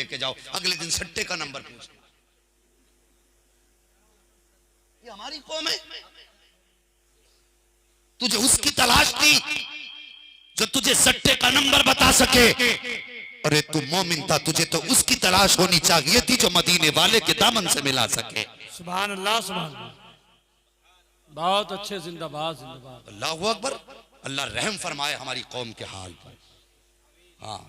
लेके जाओ, अगले दिन सट्टे का नंबर पूछना। ये हमारी कौम है। तुझे उसकी तलाश थी जो तुझे सट्टे का नंबर बता सके। अरे तू मोमिन था, तुझे तो उसकी तलाश होनी चाहिए थी जो मदीने वाले के दामन से मिला सके। सुभान अल्लाह, सुभान अल्लाह, बहुत अच्छे, जिंदाबाद जिंदाबाद। अल्लाहु अकबर। अल्लाह रहम फरमाए हमारी कौम के हाल पर। हाँ,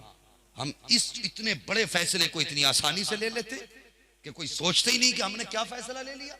हम इस इतने बड़े फैसले को इतनी आसानी से ले लेते कि कोई सोचते ही नहीं कि हमने क्या फैसला ले लिया।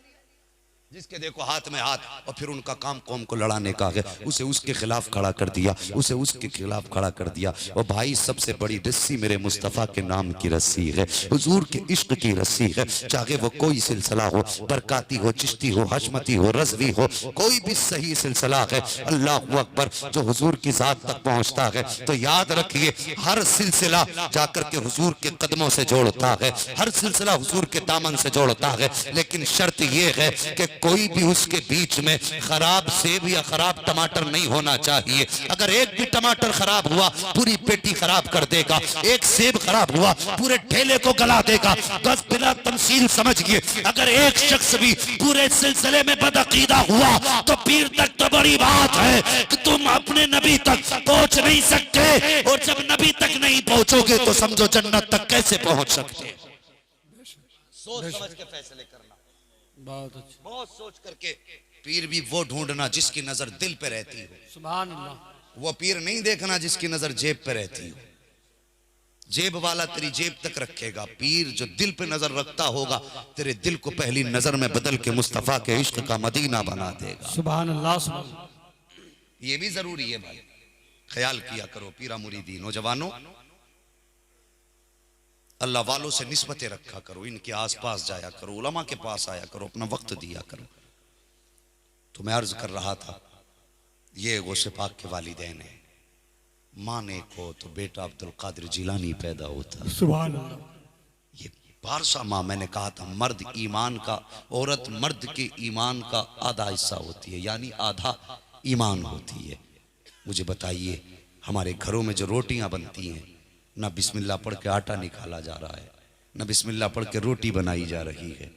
जिसके देखो हाथ में हाथ, और फिर उनका काम कौम को लड़ाने का है। उसे उसके खिलाफ खड़ा कर दिया, उसे उसके खिलाफ खड़ा कर दिया। और भाई सबसे बड़ी रस्सी मेरे मुस्तफ़ा के नाम की रस्सी है, हुजूर के इश्क की रस्सी है। चाहे वो कोई सिलसिला हो, बरकाती हो, चिश्ती हो, हशमती हो, रज़वी हो, कोई भी सही सिलसिला है, अल्लाह अकबर, जो हुजूर की जात तक पहुंचता है, तो याद रखिए हर सिलसिला जाकर के हुजूर के कदमों से जोड़ता है, हर सिलसिला हुजूर के दामन से जोड़ता है। लेकिन शर्त यह है कि कोई भी उसके बीच में खराब सेब या खराब टमाटर नहीं होना चाहिए। अगर एक भी टमाटर खराब हुआ पूरी पेटी खराब कर देगा, एक सेब खराब हुआ पूरे ठेले को गला देगा। बस बिना तमसील समझिए, अगर एक शख्स भी पूरे सिलसिले में बदअकीदा हुआ तो पीर तक तो बड़ी बात है कि तुम अपने नबी तक पहुंच नहीं सकते, और जब नबी तक नहीं पहुंचोगे तो समझो जन्नत तक कैसे पहुंच सकते। सोच समझ के फैसले करना, बहुत अच्छा, बहुत सोच करके। पीर भी वो ढूंढना जिसकी नजर दिल पे रहती हो। सुभान अल्लाह। वो पीर नहीं देखना जिसकी नजर जेब पे रहती हो। जेब वाला तेरी जेब तक रखेगा, पीर जो दिल पे नजर रखता होगा तेरे दिल को पहली नजर में बदल के मुस्तफा के इश्क का मदीना बना देगा। सुभान अल्लाह, सुभान अल्लाह। ये भी जरूरी है भाई, ख्याल किया करो पीरा मुरीदी नौजवानों। अल्लाह वालों से निस्बतें रखा करो, इनके आसपास जाया करो, उलमा के पास आया करो, अपना वक्त दिया करो। तो मैं अर्ज कर रहा था, ये गौसे पाक के वालिदैन है। माँ ने को तो बेटा अब्दुल कादिर जिलानी पैदा होता। सुभान अल्लाह। ये पारसा माँ, मैंने कहा था मर्द ईमान का, औरत मर्द के ईमान का आधा हिस्सा होती है, यानी आधा ईमान होती है। मुझे बताइए हमारे घरों में जो रोटियां बनती हैं, ना बिस्मिल्लाह पढ़ के आटा निकाला जा रहा है, ना बिस्मिल्लाह पढ़ के रोटी बनाई जा रही है,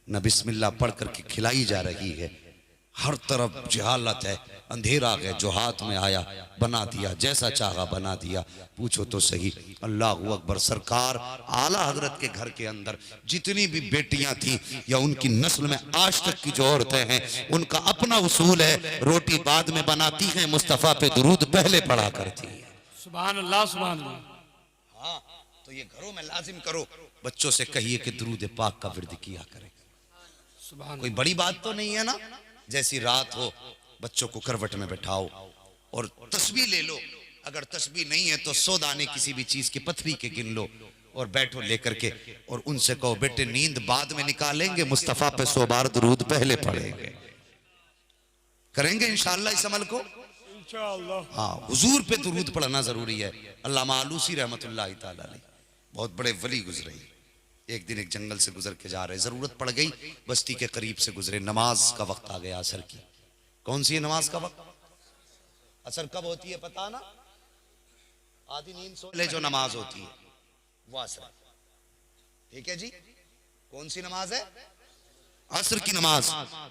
ना बिस्मिल्लाह पढ़ करके खिलाई जा रही है। हर तरफ जहालत है, अंधेरा है, जो हाथ में आया बना दिया, जैसा चाहा बना दिया। पूछो तो सही, अल्लाह अकबर। सरकार आला हजरत के घर के अंदर जितनी भी बेटियां थी या उनकी नस्ल में आज तक की जो औरतें हैं, उनका अपना उसूल है, रोटी बाद में बनाती हैं, मुस्तफ़ा पे दुरूद पहले पढ़ा करती है। सुभान अल्लाह, सुभान अल्लाह। हाँ, तो ये घरों में लाजिम करो, बच्चों से कहिए कि दुरूद पाक का विर्द किया करें। सुभान कोई बड़ी बात तो नहीं है ना। जैसी रात हो बच्चों को करवट में बैठाओ और तस्बीह ले लो, अगर तस्बीह नहीं है तो 100 दाने किसी भी चीज की पथरी के गिन लो और बैठो लेकर के, और उनसे कहो बेटे नींद बाद में निकालेंगे, मुस्तफा पे 100 बार दुरूद पहले पढ़ेंगे। करेंगे इंशाअल्लाह इस अमल को इंशाअल्लाह। हाँ, हुजूर पे दुरूद पढ़ना जरूरी है। अल्लामा आलूसी रहमतुल्लाह तआला अलैह बहुत बड़े वली गुजरे। एक दिन एक जंगल से गुजर के जा रहे, जरूरत पड़ गई, बस्ती के करीब से गुजरे, नमाज का वक्त आ गया असर की। कौन सी है नमाज का वक्त? असर कब होती है पता ना? आधी नींद सो ले जो नमाज होती है वो असर। ठीक है जी, कौन सी नमाज है? असर की नमाज।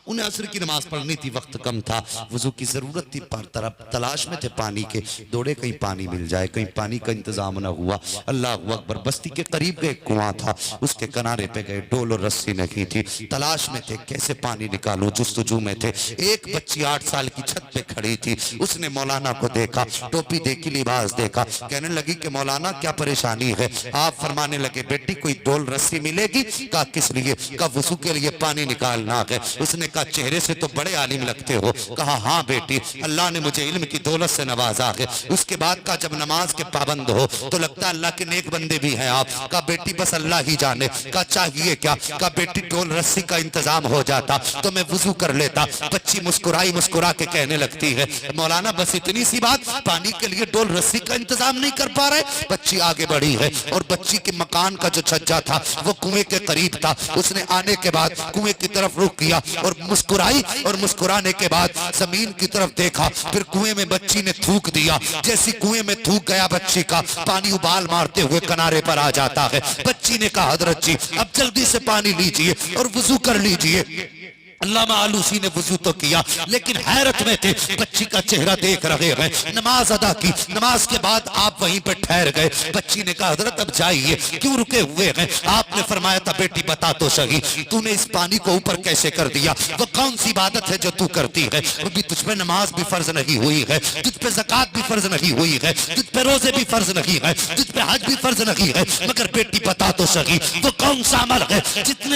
उन्हें असर की नमाज पढ़नी थी, वक्त कम था, वजू की जरूरत थी, पर तरफ तलाश में थे पानी के, दौड़े कहीं पानी मिल जाए, कहीं पानी का इंतजाम न हुआ। अल्लाह अकबर। बस्ती के करीब गए, कुआं था, उसके किनारे पे गए, डोल और रस्सी नहीं थी, तलाश में थे कैसे पानी निकालो, जुस्तजू में थे। एक बच्ची 8 साल की छत पे खड़ी थी, उसने मौलाना को देखा, टोपी देखी, लिबास देखा, कहने लगी कि मौलाना क्या परेशानी है? आप फरमाने लगे बेटी कोई डोल रस्सी मिलेगी? कहा किस लिए? कहा वजू के लिए पानी निकालना है। उसने कहा चेहरे से तो बड़े आलिम लगते हो। कहा हाँ बेटी, अल्लाह ने मुझे इल्म की दौलत से नवाजा है। उसके बाद का जब नमाज के पाबंद हो तो लगता है अल्लाह के नेक बंदे भी हैं आप। कहा बेटी बस अल्लाह ही जाने। कहा चाहिए क्या? कहा बेटी टोल रस्सी का इंतजाम हो जाता तो मैं वजू कर लेता। बच्ची मुस्कुराई, मुस्कुरा के कहने लगती है मौलाना बस इतनी सी बात, पानी के लिए डोल रस्सी का इंतजाम नहीं कर पा रहे? बच्ची आगे बढ़ी है और बच्ची के मकान का जो छज्जा था वो कुएं के करीब था। उसने आने के बाद कुएं की तरफ रुख किया और मुस्कुराई, और मुस्कुराने के बाद जमीन की तरफ देखा, फिर कुएं में बच्ची ने थूक दिया। जैसी कुएं में थूक गया बच्ची का, पानी उबाल मारते हुए किनारे पर आ जाता है। बच्ची ने कहा, हजरत जी अब जल्दी से पानी लीजिए और वुजू कर लीजिए। अल्लामा आलूसी ने वुजू तो किया, लेकिन हैरत में थे, बच्ची का चेहरा देख रहे हैं। नमाज अदा की, नमाज के बाद आप वहीं पर ठहर गए। बच्ची ने कहा, हजरत अब जाइए, क्यों रुके हुए हैं? आपने फरमाया था, बेटी बता तो सही, तूने इस पानी को ऊपर कैसे कर दिया? वो कौन सी इबादत है जो तू करती है? अभी तुझ पे नमाज भी फर्ज नहीं हुई है, तुझ पे ज़कात भी फर्ज नहीं हुई है, तुझ पे रोजे भी फर्ज नहीं है, तुझ पे हज भी फर्ज नहीं है, मगर बेटी बता तो सही, वो कौन सा अमल है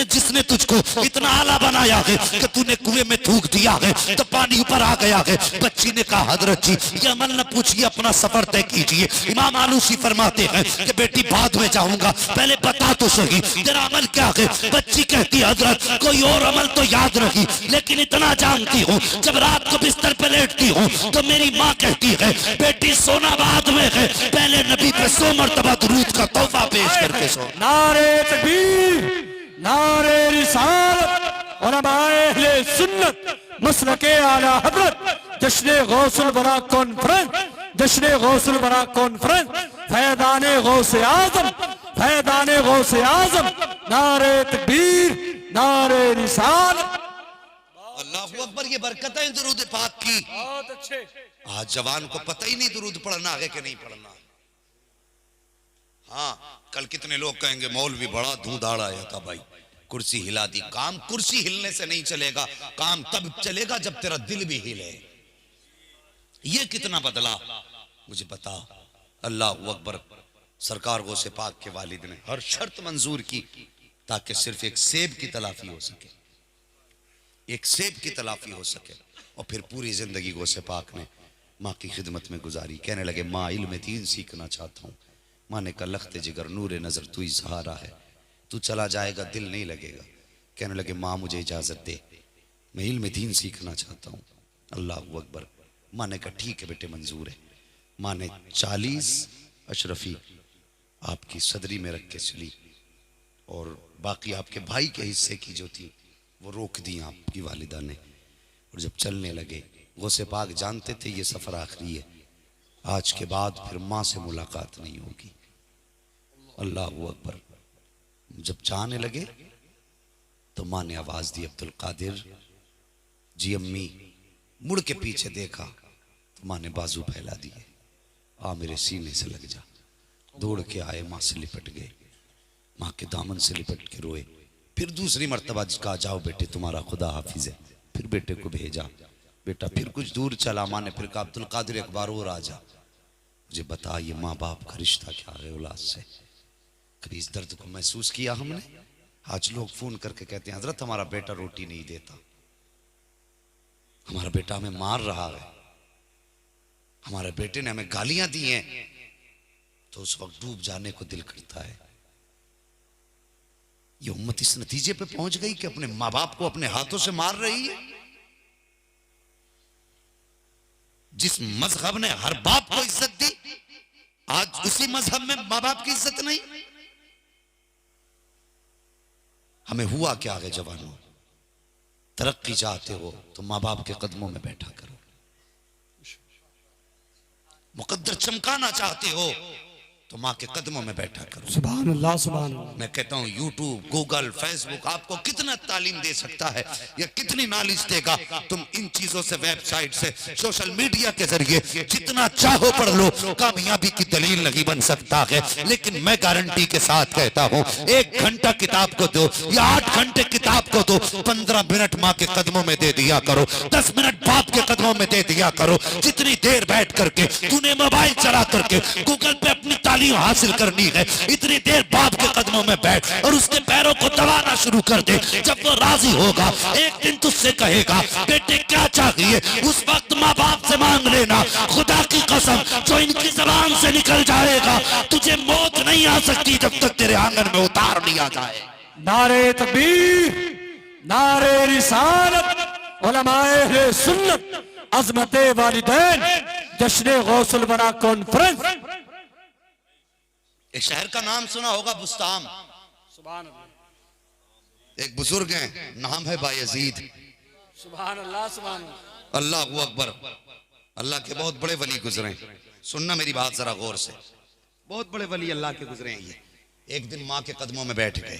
जिसने तुझको इतना आला बनाया है कि तूने कुएं में थूक दिया है तो पानी ऊपर आ गया है? बच्ची ने कहा, हजरत जी ये अमल न पूछिए, अपना सफर तय कीजिए। इमाम आलूसी फरमाते हैं कि बेटी बाद में जाऊंगा, पहले बता तो सही तेरा अमल क्या है? बच्ची कहती है, हजरत कोई और अमल तो याद नहीं, लेकिन इतना जानती हूँ, जब रात को बिस्तर पे लेटती हूँ तो मेरी माँ कहती है, बेटी सोना बाद में है, पहले नबी पे 100 मरतबा दुरूद का तोहफा पेश करके सो। नारे तकबीर, नारे रिसालत, उलमाए अहले सुन्नत, मसलके आला हज़रत, जश्न गौसुल बरा कॉन्फ्रेंस, जश्न गौसुल बरा कॉन्फ्रेंस, फैदाने गौसे आजम, फैदाने गौसे आजम, नारे तकबीर, नारे रिसालत। अल्लाहू अकबर, ये बरकत है दुरूद पाक की। बहुत अच्छे। आज जवान को पता ही नहीं दुरूद पढ़ना है कि नहीं पढ़ना। हाँ, कल कितने लोग कहेंगे मौलवी बड़ा धूधाड़ आया था भाई, कुर्सी हिला दी। काम कुर्सी हिलने से नहीं चलेगा, काम तब चलेगा जब तेरा दिल भी हिले। ये कितना बदला मुझे बता। अल्लाह अकबर। सरकार गौसे पाक के वालिद ने हर शर्त मंजूर की ताकि सिर्फ एक सेब की तलाफी हो सके, एक सेब की तलाफी हो सके। और फिर पूरी जिंदगी गौसे पाक ने माँ की खिदमत में गुजारी। कहने लगे, माँ इल्म दीन सीखना चाहता हूँ। माँ ने कहा, लख्त जिगर नूर नजर तू ही सहारा है, तू चला जाएगा दिल नहीं लगेगा। कहने लगे, माँ मुझे इजाजत दे, मैं इल्म दीन सीखना चाहता हूँ। अल्लाह अकबर। माँ ने कहा, ठीक है बेटे मंजूर है। माँ ने 40 अशरफी आपकी सदरी में रख के चली, और बाकी आपके भाई के हिस्से की जो थी वो रोक दी आपकी वालिदा ने। और जब चलने लगे, गौसे पाक जानते थे ये सफर आखिरी है, आज के बाद फिर माँ से मुलाकात नहीं होगी। अल्लाह अकबर। जब जाने लगे तो माँ ने आवाज दी, अब्दुल कादिर जी अम्मी। मुड़ के पीछे देखा तो माँ ने बाजू फैला दिए, आ मेरे सीने से लग जा। दौड़ के आए, माँ से लिपट गए, माँ के दामन से लिपट के रोए। फिर दूसरी मर्तबा कहा, जाओ बेटे तुम्हारा खुदा हाफिज है। फिर बेटे को भेजा, बेटा फिर कुछ दूर चला। माँ ने फिर कहा, अब्दुल कादिर एक बार और आ जा, मुझे बता ये माँ बाप का रिश्ता क्या है औलाद से। कभी इस दर्द को महसूस किया हमने? आज लोग फोन करके कहते हैं, हजरत हमारा बेटा रोटी नहीं देता, हमारा बेटा हमें मार रहा है, हमारे बेटे ने हमें गालियां दी हैं। तो उस वक्त डूब जाने को दिल करता है। ये उम्मत इस नतीजे पे पहुंच गई कि अपने माँ बाप को अपने हाथों से मार रही है। जिस मजहब ने हर बाप को इज्जत दी, आज उसी मजहब में माँ बाप की इज्जत नहीं। हमें हुआ क्या है जवानों? तरक्की चाहते हो तो माँ बाप के कदमों में बैठा करो। मुकद्दर चमकाना चाहते हो तो माँ के कदमों में बैठा करो। सुभान अल्लाह, सुभान अल्लाह। मैं कहता हूँ यूट्यूब, गूगल, फेसबुक आपको कितना तालीम दे सकता है या कितनी नॉलेज देगा। तुम इन चीजों से, वेबसाइट से, सोशल मीडिया के जरिए जितना चाहो पढ़ लो, कामयाबी की दलील नहीं बन सकता है। लेकिन मैं गारंटी के साथ कहता हूँ, 1 घंटा किताब को दो या 8 घंटे किताब को दो, 15 मिनट माँ के कदमों में दे दिया करो, 10 मिनट बाप के कदमों में दे दिया करो। जितनी देर बैठ करके तूने मोबाइल चला करके गूगल पे अपनी तालीम हासिल करनी है, इतनी देर बाप के कदमों में बैठ और उसके पैरों को दबाना शुरू कर दे। जब वो राजी होगा, एक दिन तुझसे कहेगा, बेटे क्या चाहिए, उस वक्त माँ बाप से मांग लेना। खुदा की कसम, जो इनकी जबान से निकल जाएगा, तुझे मौत नहीं आ सकती जब तक तेरे आंगन में उतार लिया जाए। नारे तकबीर, नारे रिसालत, उलमाए अहले सुन्नत, अज़मते वालिदैन, जश्न गौसुल बरा कॉन्फ्रेंस। एक शहर का नाम सुना होगा, बुस्ताम। सुभान अल्लाह। एक बुजुर्ग हैं, नाम है बायजीद। सुभान अल्लाह, सुभान अल्लाह। अल्लाह अकबर। अल्लाह के बहुत बड़े वली गुजरे। सुनना मेरी बात जरा गौर से, बहुत बड़े वली अल्लाह के गुजरे हैं ये। एक दिन माँ के कदमों में बैठ गए।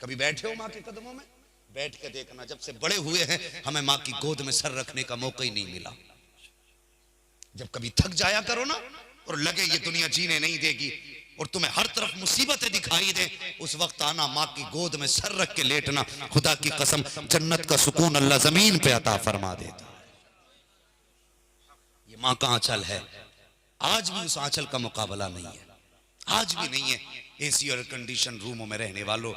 कभी बैठे हो माँ के कदमों में? बैठ के देखना, जब से बड़े हुए हैं हमें माँ की गोद में सर रखने का मौका ही नहीं मिला। जब कभी थक जाया करो ना और लगे ये दुनिया जीने नहीं देगी और तुम्हें हर तरफ मुसीबतें दिखाई दे, उस वक्त आना, माँ की गोद में सर रख के लेटना। खुदा की कसम, जन्नत का सुकून अल्लाह जमीन पे अता फरमा देता है। ये माँ का आंचल है, आज भी उस आंचल का मुकाबला नहीं है, आज भी नहीं है। एसी और कंडीशन रूमों में रहने वालों,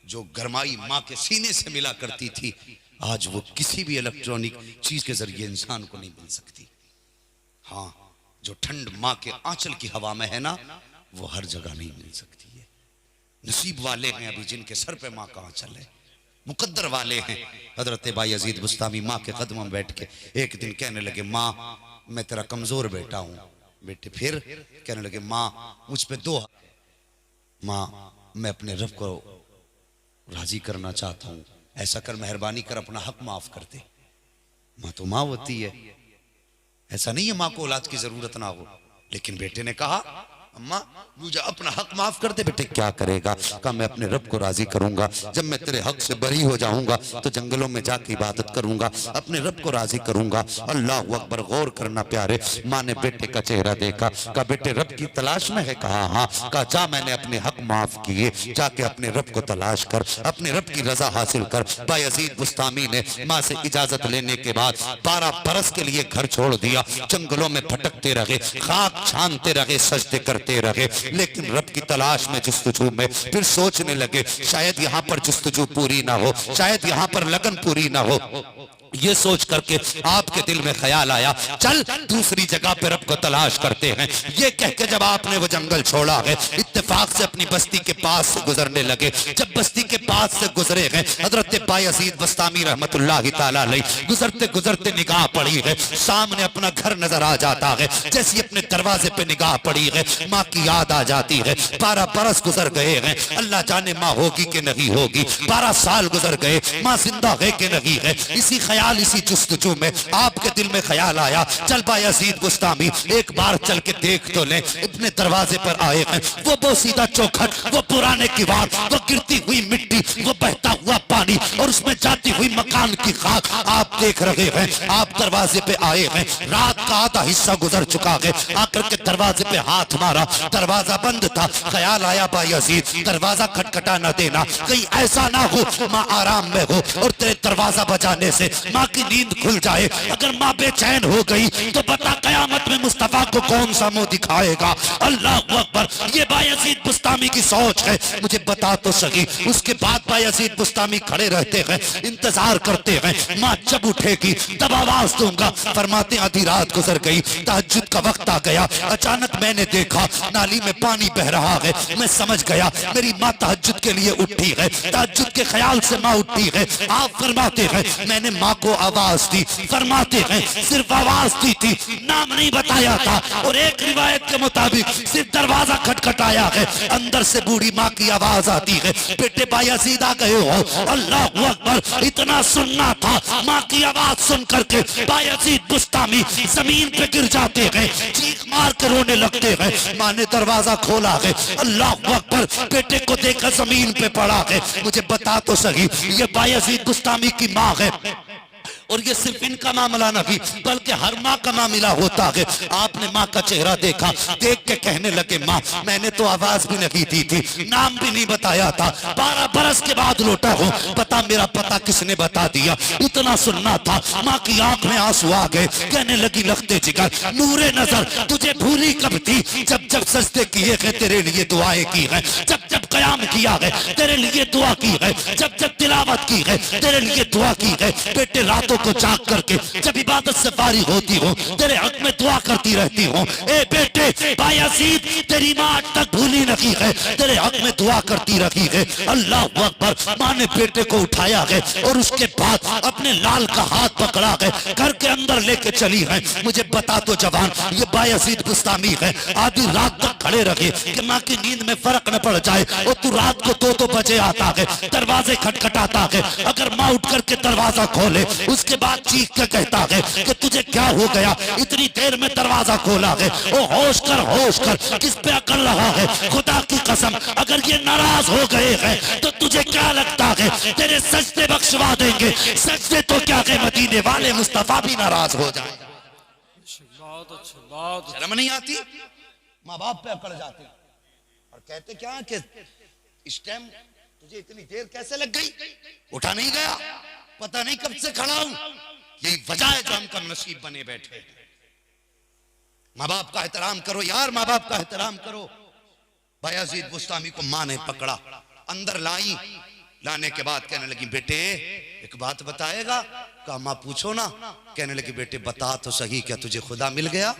जो गरमाई माँ के सीने से मिला करती थी, आज वो किसी भी इलेक्ट्रॉनिक चीज के जरिए इंसान को नहीं मिल सकती। हाँ, जो ठंड माँ के आंचल की हवा में है ना, वो हर जगह नहीं मिल सकती है। नसीब वाले हैं अभी जिनके सर पे माँ का आंचल है, मुकद्दर वाले हैं। हजरत बायजीद बुस्तामी माँ के कदमों में बैठ के एक दिन कहने लगे, माँ मैं तेरा कमजोर बेटा हूँ। बेटे फिर? कहने लगे, माँ मुझ पे दो हक है। माँ मैं अपने रब को राजी करना चाहता हूँ, ऐसा कर, मेहरबानी कर, अपना हक माफ कर दे। माँ तो माँ होती है, ऐसा नहीं है माँ को औलाद की जरूरत ना हो। लेकिन बेटे ने कहा, अम्मा मुझे अपना हक माफ कर दे। बेटे क्या करेगा? कहा मैं अपने रब को राजी करूंगा, जब मैं तेरे हक से बरी हो जाऊंगा तो जंगलों में जाके इबादत करूंगा, अपने रब को राजी करूंगा। अल्लाह अकबर। गौर करना प्यारे, माँ ने बेटे का चेहरा देखा, कहा बेटे रब की तलाश में है? कहा हाँ। कहा जा, मैंने अपने हक माफ किए, जाके अपने रब को तलाश कर, अपने रब की रजा हासिल कर। बायजीद बुस्तामी ने माँ से इजाजत लेने के बाद 12 बरस के लिए घर छोड़ दिया, जंगलों में भटकते रहे, खाक छानते रहे, सजदे करते रहे, लेकिन रब की तलाश में, जुस्तजू में। फिर सोचने लगे शायद यहाँ पर जुस्तजू पूरी ना हो, शायद यहाँ पर लगन पूरी ना हो। ये सोच करके आपके दिल में ख्याल आया, चल दूसरी जगह पे रब को तलाश करते हैं। ये कह के जब आपने वो जंगल छोड़ा है, इत्तेफाक से अपनी बस्ती के पास से गुजरने लगे। जब बस्ती के पास से गुजरे हैं, हजरत बायजीद बस्तामी रहमतुल्लाह तआला अलैह गुजरते गुजरते निगाह पड़ी है, सामने अपना घर नजर आ जाता है। जैसे अपने दरवाजे पे निगाह पड़ी है, माँ की याद आ जाती है। 12 बरस गुजर गए हैं, अल्लाह जाने माँ होगी कि नहीं होगी। 12 साल गुजर गए, माँ जिंदा है कि नहीं है। इसी ख्याल, इसी जुस्तजू में आपके दिल में ख्याल आया, चल बायजीद बुस्तामी एक बार चल के देख तो ले। अपने दरवाजे पर आए हैं, वो बोसीदा चौखट, वो पुराने किवाड़, वो गिरती हुई मिट्टी, वो बहता हुआ पानी और उसमें जाती हुई मकान की खाक आप देख रहे हैं। आप दरवाजे पे आए हैं, रात का आधा हिस्सा गुजर चुका है। आकर के दरवाजे पे हाथ मारा, दरवाजा बंद था। ख्याल आया बायजीद दरवाजा खटखटा न देना, कहीं ऐसा ना हो माँ आराम में हो और तेरे दरवाजा बजाने से माँ की नींद खुल जाए। अगर माँ बेचैन हो गई तो बता कयामत में मुस्तफा को कौन सा मुंह दिखाएगा। अल्लाह अकबर। ये बायजीद बुस्तामी की सोच है, मुझे बता तो सही। उसके बाद बायजीद बुस्तामी खड़े रहते हैं, इंतजार करते हैं, माँ जब उठेगी तब आवाज दूंगा। फरमाते आधी रात गुजर गई, तहज्जुद का वक्त आ गया। अचानक मैंने देखा नाली में पानी बह रहा है, मैं समझ गया मेरी माँ तहज्जुद के लिए उठी है, तहज्जुद के ख्याल से माँ उठी है। आप फरमाते हैं मैंने माँ को आवाज दी, फरमाते हैं सिर्फ आवाज दी थी, नाम नहीं बताया था। और एक रिवायत के मुताबिक सिर्फ दरवाजा खटखटाया है, अंदर से बूढ़ी माँ की आवाज आती है, बेटे बायजीद आ गए हो। अल्लाह अकबर। इतना सुनना था, माँ की आवाज सुन करके बायजीद बुस्तामी जमीन पे गिर जाते हैं, चीख मार कर रोने लगते हैं। माँ ने दरवाजा खोला है, अल्लाह अकबर। बेटे को देखकर जमीन पे पड़ा है। मुझे बता तो सही, ये बायजीद बुस्तामी की माँ है और ये सिर्फ इनका मामला नहीं बल्कि हर माँ का मामला होता है। आपने माँ का चेहरा देखा, देख के कहने लगे माँ मैंने तो आवाज भी नहीं दी थी, नाम भी नहीं बताया था, 12 बरस के बाद लौटा हूँ, बता मेरा पता किसने बता दिया। इतना सुनना था। माँ की आंख में आंसू आ गए, कहने लगी लखते जिगर नूरे नजर तुझे भूली कब थी, जब जब सजदे किए हैं तेरे लिए दुआएं की है, जब जब कयाम किया है तेरे लिए दुआ की है, जब जब तिलावत की है तेरे लिए दुआ की है। बेटे रातों को जाग करके जब इबादत से फारिग होती हो तेरे हक में दुआ करती रहती हो। ए बेटे बायजीद तेरी माँ आज तक भूली नहीं है, तेरे हक में दुआ करती रही है। अल्लाह अकबर। माँ ने बेटे को उठाया है और उसके बाद अपने लाल का हाथ पकड़ा है, घर के अंदर लेके चली है। मुझे बता तो जवान, ये बायजीद बुस्तामी है, आधी रात तक खड़े रहे कि माँ की नींद में फर्क न पड़ जाए और तू रात को 2-2 बजे बजे आता है, दरवाजे खटखटाता है। अगर माँ उठ करके दरवाजा खोले, उसके बाद चीख के कहता है कि तुझे क्या हो गया, इतनी देर में दरवाजा खोला है। ओ होश कर, किस पे अकड़ रहा है? खुदा की कसम, अगर ये नाराज हो गए हैं तो तुझे क्या लगता है तेरे सजदे बख्शवा देंगे? सजदे तो क्या है, मदीने वाले मुस्तफा भी नाराज हो जाए। बहुत अच्छे, बहुत शर्म नहीं आती? माँ बाप पे अकड़ जाते और कहते क्या कि इस टाइम तुझे इतनी देर कैसे लग गई, उठा नहीं गया, पता नहीं कब से खड़ा हूं। यही वजह है जो हम कम नसीब बने बैठे। माँ बाप का एहतराम करो यार, माँ बाप का एहतराम करो। बायजीद बुस्तामी को माँ ने पकड़ा, अंदर लाई, लाने के बाद कहने लगी बेटे एक बात बताएगा? कहा माँ पूछो ना। कहने लगी बेटे बता तो सही, क्या तुझे खुदा मिल गया?